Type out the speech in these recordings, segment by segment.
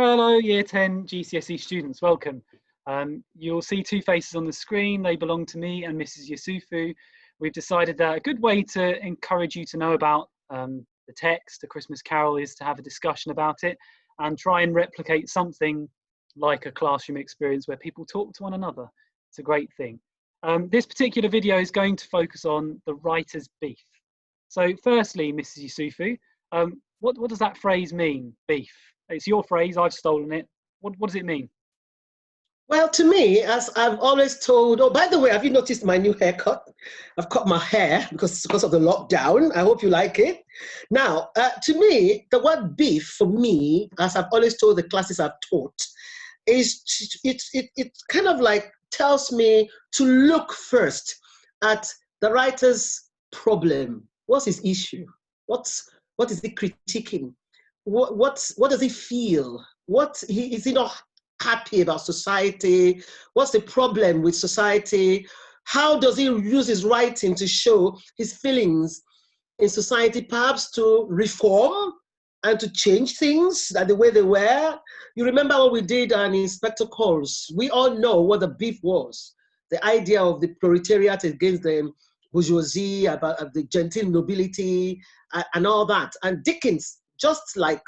Hello, Year 10 GCSE students, welcome. You'll see two faces on the screen. They belong to me and Mrs Yesufu. We've decided that a good way to encourage you to know about the text, A Christmas Carol, is to have a discussion about it and try and replicate something like a classroom experience where people talk to one another. It's a great thing. This particular video is going to focus on the writer's beef. So firstly, Mrs Yesufu, what does that phrase mean, beef? It's your phrase, I've stolen it. What does it mean? Well, to me, as I've always told, oh, by the way, have you noticed my new haircut? I've cut my hair because of the lockdown. I hope you like it. Now, to me, the word beef for me, as I've always told the classes I've taught, is it kind of like tells me to look first at the writer's problem. What's his issue? What is he critiquing? What does he feel? Is he not happy about society? What's the problem with society? How does he use his writing to show his feelings in society, perhaps to reform and to change things that the way they were? You remember what we did on Inspector Calls. We all know what the beef was. The idea of the proletariat against the bourgeoisie, about the genteel nobility and all that. And Dickens, just like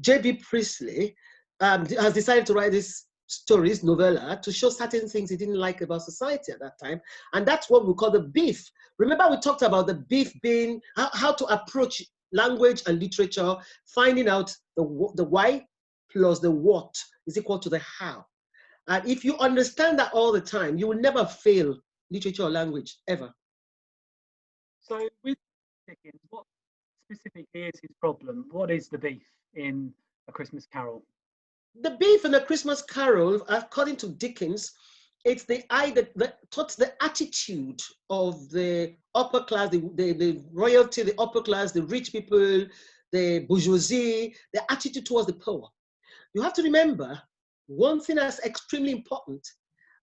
J.B. Priestley, has decided to write this stories, novella, to show certain things he didn't like about society at that time. And that's what we call the beef. Remember we talked about the beef being how to approach language and literature, finding out the why plus the what is equal to the how. And if you understand that all the time, you will never fail literature or language, ever. So with Dickens, what specifically is his problem? What is the beef in A Christmas Carol? The beef in A Christmas Carol, according to Dickens, it's the attitude of the upper class, the royalty, the upper class, the rich people, the bourgeoisie, the attitude towards the poor. You have to remember, one thing that's extremely important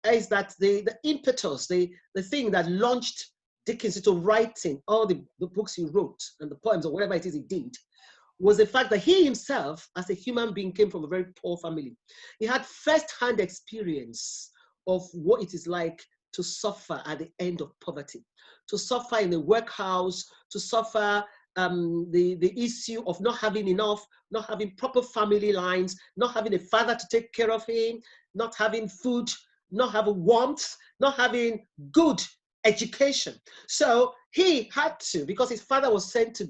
is that the impetus, the thing that launched Dickens into writing all the books he wrote and the poems or whatever it is he did, was the fact that he himself, as a human being, came from a very poor family. He had first-hand experience of what it is like to suffer at the end of poverty, to suffer in the workhouse, to suffer the issue of not having enough, not having proper family lines, not having a father to take care of him, not having food, not having warmth, not having good education. So he had to, because his father was sent to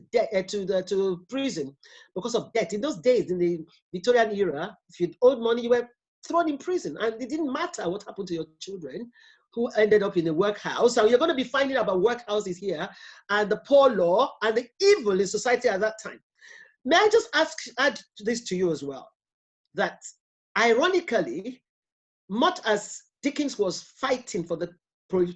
prison because of debt. In those days, in the Victorian era, if you owed money, you were thrown in prison, and it didn't matter what happened to your children who ended up in the workhouse. So you're going to be finding out about workhouses here and the poor law and the evil in society at that time. May I just add this to you as well, that ironically, much as Dickens was fighting for the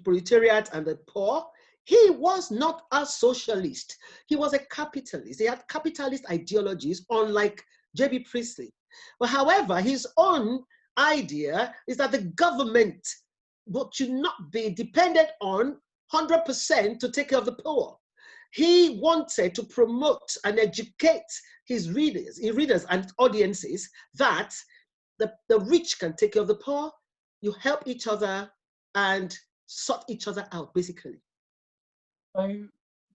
proletariat and the poor, he was not a socialist. He was a capitalist. He had capitalist ideologies, unlike J.B. Priestley. But however, his own idea is that the government should not be dependent on 100% to take care of the poor. He wanted to promote and educate his readers and audiences that the rich can take care of the poor, you help each other and sort each other out, basically. So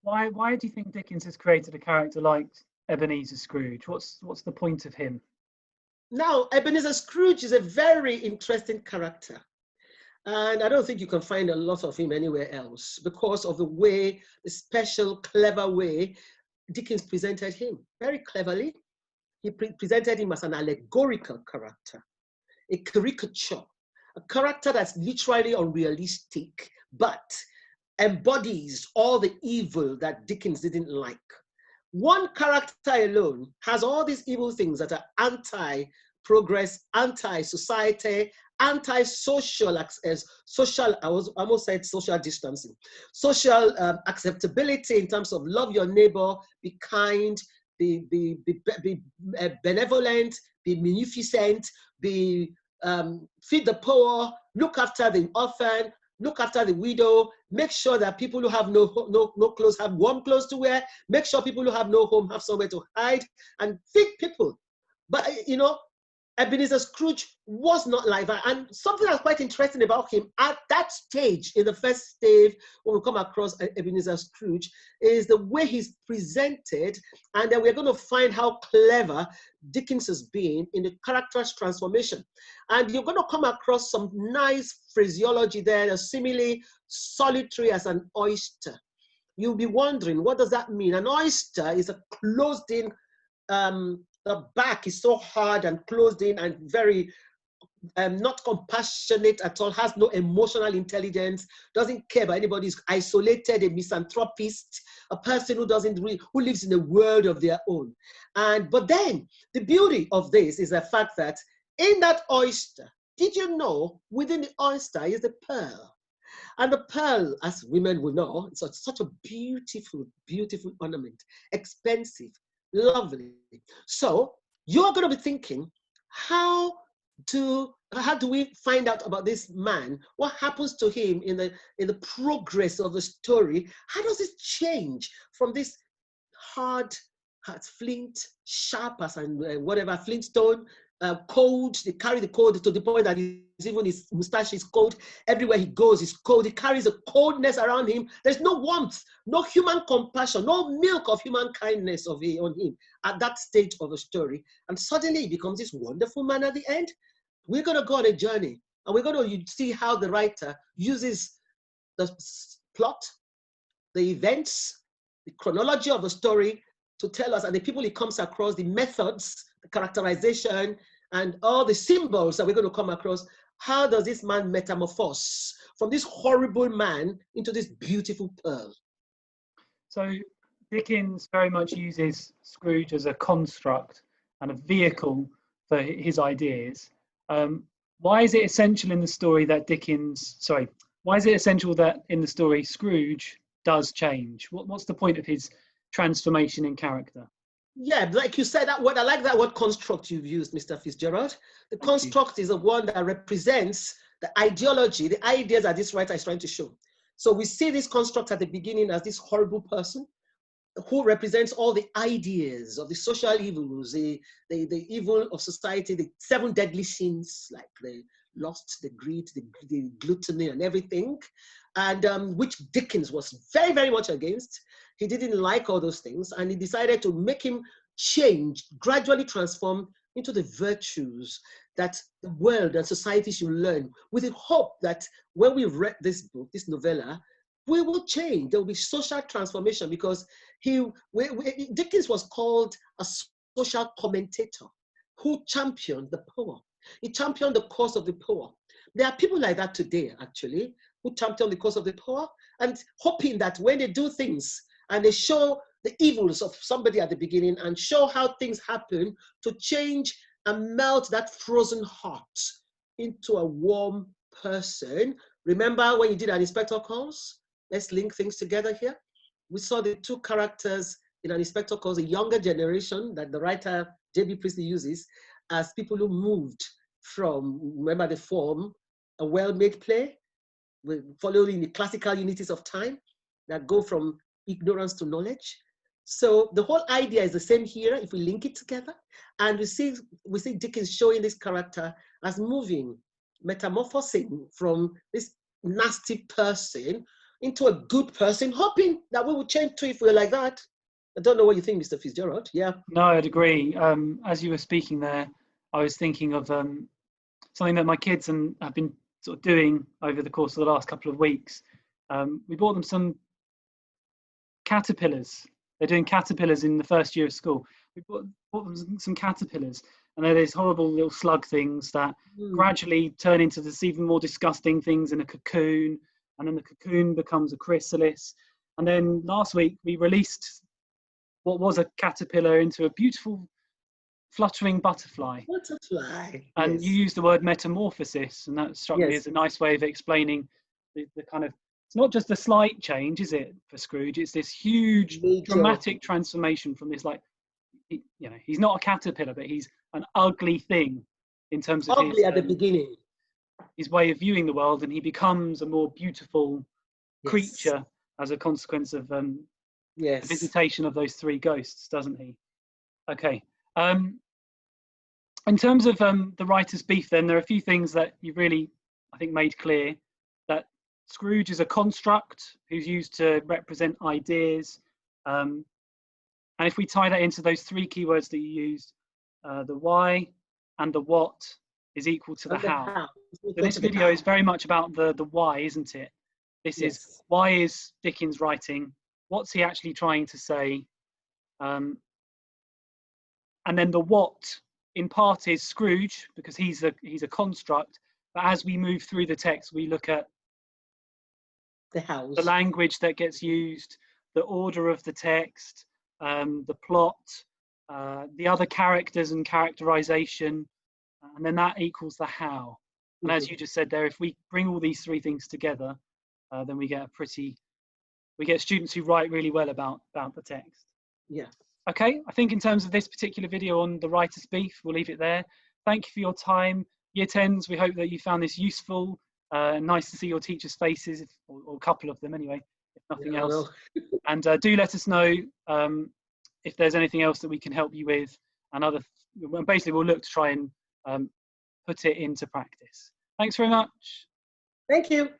why do you think Dickens has created a character like Ebenezer Scrooge? What's the point of him? Now, Ebenezer Scrooge is a very interesting character. And I don't think you can find a lot of him anywhere else because of the special, clever way Dickens presented him. Very cleverly, he presented him as an allegorical character, a caricature, a character that's literally unrealistic, but embodies all the evil that Dickens didn't like. One character alone has all these evil things that are anti-progress, anti-society, anti-social, I almost said social distancing, social acceptability in terms of love your neighbor, be kind, be benevolent, be munificent, feed the poor, look after the orphan, look after the widow, make sure that people who have no clothes have warm clothes to wear, make sure people who have no home have somewhere to hide, and feed people. But, you know, Ebenezer Scrooge was not like that. And something that's quite interesting about him at that stage, in the first stage, when we come across Ebenezer Scrooge, is the way he's presented. And then we're going to find how clever Dickens has been in the character's transformation. And you're going to come across some nice phraseology there, a simile, solitary as an oyster. You'll be wondering, what does that mean? An oyster is a closed-in, the back is so hard and closed in and very not compassionate at all, has no emotional intelligence, doesn't care about anybody, is isolated, a misanthropist, a person who who lives in a world of their own. But then the beauty of this is the fact that in that oyster, did you know within the oyster is the pearl? And the pearl, as women will know, it's such a beautiful, beautiful ornament, expensive, lovely. So you're going to be thinking, how do we find out about this man? What happens to him in the progress of the story? How does it change from this hard as flint, sharp as whatever, flintstone, cold? They carry the cold to the point that even his mustache is cold. Everywhere he goes is cold. He carries a coldness around him. There's no warmth, no human compassion, no milk of human kindness on him at that stage of the story. And suddenly he becomes this wonderful man at the end. We're going to go on a journey, and we're going to see how the writer uses the plot, the events, the chronology of the story to tell us, and the people he comes across, the methods, the characterization, and all the symbols that we're going to come across. How does this man metamorphose from this horrible man into this beautiful pearl? So Dickens very much uses Scrooge as a construct and a vehicle for his ideas. Why is it essential in the story that why is it essential that in the story Scrooge does change? What's the point of his transformation in character? Yeah, like you said, that word, I like that word construct you've used, Mr. Fitzgerald. The construct is a one that represents the ideology, the ideas that this writer is trying to show. So we see this construct at the beginning as this horrible person who represents all the ideas of the social evils, the evil of society, the 7 deadly sins, like the lust, the greed, the gluttony, and everything, and which Dickens was very, very much against. He didn't like all those things, and he decided to make him change, gradually transform into the virtues that the world and society should learn, with the hope that when we read this book, this novella, we will change. There will be social transformation, because Dickens was called a social commentator who championed the poor. He championed the cause of the poor. There are people like that today, actually, who champion the cause of the poor, and hoping that when they do things and they show the evils of somebody at the beginning and show how things happen to change and melt that frozen heart into a warm person. Remember when you did an Inspector Calls? Let's link things together here. We saw the 2 characters in an Inspector Calls, a younger generation that the writer J.B. Priestley uses as people who moved from, remember the form, a well-made play, following the classical unities of time that go from ignorance to knowledge. So the whole idea is the same here if we link it together. And we see Dickens showing this character as moving, metamorphosing from this nasty person into a good person, hoping that we will change too if we're like that. I don't know what you think, Mr. Fitzgerald. Yeah. No, I'd agree. As you were speaking there, I was thinking of something that my kids have been sort of doing over the course of the last couple of weeks. We bought them some caterpillars. They're doing caterpillars in the first year of school. We bought them some caterpillars, and they're these horrible little slug things that gradually turn into this even more disgusting things in a cocoon, and then the cocoon becomes a chrysalis. And then last week we released what was a caterpillar into a beautiful fluttering butterfly. And yes. You used the word metamorphosis, and that struck me as a nice way of explaining the kind of, it's not just a slight change, is it, for Scrooge? It's this huge, dramatic transformation from this, like, he's not a caterpillar, but he's an ugly thing in terms of ugly at the beginning. His way of viewing the world, and he becomes a more beautiful creature as a consequence of the visitation of those 3 ghosts, doesn't he? Okay. in terms of the writer's beef, then there are a few things that you've really, I think, made clear. That Scrooge is a construct who's used to represent ideas. And if we tie that into those three keywords that you used, the why and the what is equal to the And the how. how. So this video is very much about the why, isn't it? This Yes. is, why is Dickens writing? What's he actually trying to say? And then the what, in part, is Scrooge, because he's a construct. But as we move through the text, we look at the house, the language that gets used, the order of the text, the plot, the other characters and characterization, and then that equals the how. And as you just said there, if we bring all these three things together, then we get students who write really well about the text. Yeah. Okay, I think in terms of this particular video on the writer's beef, we'll leave it there. Thank you for your time. Year 10s, we hope that you found this useful. Nice to see your teachers' faces, or a couple of them anyway, if nothing else. And do let us know if there's anything else that we can help you with. And basically, we'll look to try and put it into practice. Thanks very much. Thank you.